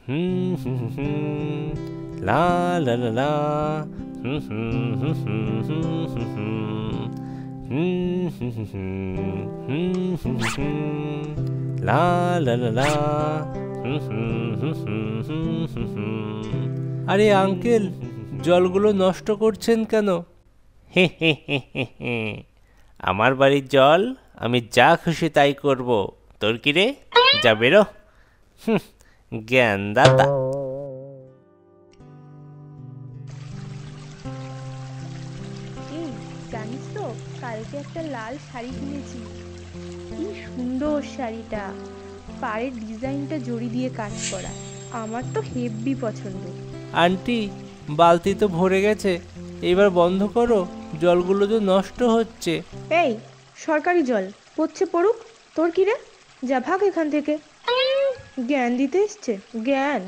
হুম হুম হুম, লা লা লা লা, হুম হুম হুম হুম হুম হুম হুম, হুম হুম হুম হুম হুম হুম, লা লা লা লা, হুম হুম হুম হুম হুম হুম হুম। আরে আঙ্কেল, জলগুলো নষ্ট করছেন কেন? হে হে হে হে হে, আমার বাড়ির জল আমি যা খুশি তাই করব। তোর কি রে, যা বেরো। হুঁ, জ্ঞানদাতা। এই, জানিস তো, কালকে একটা লাল শাড়ি কিনেছি। কি সুন্দর শাড়িটা! পাড়ের ডিজাইনটা জড়ি দিয়ে কাজ করা। আমার তো হেব্বি পছন্দ। আন্টি, বালতি তো ভরে গেছে, এবার বন্ধ করো, জলগুলো তো নষ্ট হচ্ছে। এই, সরকারি জল পড়ছে পড়ুক। তোর কি রে? যা ভাগ এখান থেকে। জ্ঞান দিতে এসছে, জ্ঞান!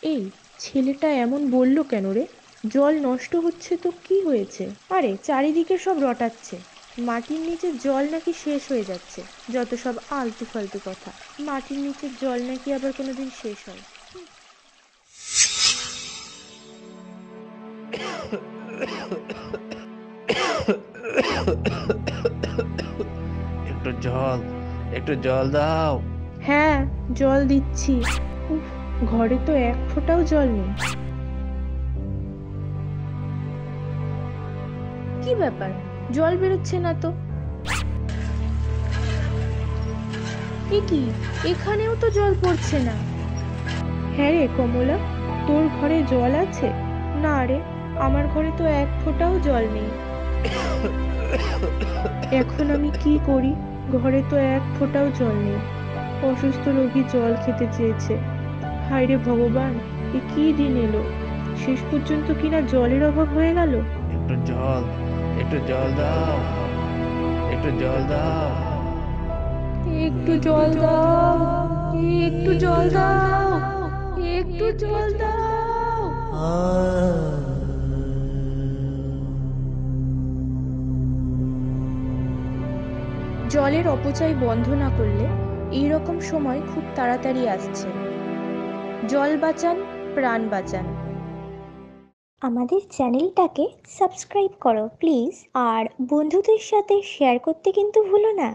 এই, ছেলেটা এমন বললো কেন রে? জল নষ্ট হচ্ছে তো কি হয়েছে? আরে চারিদিকে সব রটাচ্ছে। মাটির নিচে জল নাকি শেষ হয়ে যাচ্ছে। যত সব আলতু ফালতু কথা। মাটির নিচের জল নাকি আবার কোনোদিন শেষ হয়? একটু জল, একটু জল দাও। হ্যাঁ, জল দিচ্ছি। উফ, ঘরে তো এক ফোঁটাও জল নেই। কি ব্যাপার? জল বেরোচ্ছে না তো? এ কি, এখানেও তো জল পড়ছে না। হ্যাঁ রে কমলা, তোর ঘরে জল আছে? না রে, আমার ঘরে তো এক ফোঁটাও জল নেই। এখন আমি কি করি? ঘরে তো এক ফোঁটাও জল নেই। অসুস্থ রোগী জল খেতে চেয়েছে। হায় রে ভগবান, এ কি দিন এলো! শেষ পর্যন্ত কিনা জলের অভাব হয়ে গেল। একটু জল, একটু জল দাও, একটু জল দাও। একটু জল দাও, একটু জল দাও, একটু জল দাও। জলের অপচয় বন্ধ না করলে এই রকম সময় খুব তাড়াতাড়ি আসছে। জল বাঁচান, প্রাণ বাঁচান। আমাদের চ্যানেলটাকে সাবস্ক্রাইব করো প্লিজ, আর বন্ধুদের সাথে শেয়ার করতে কিন্তু ভুলো না।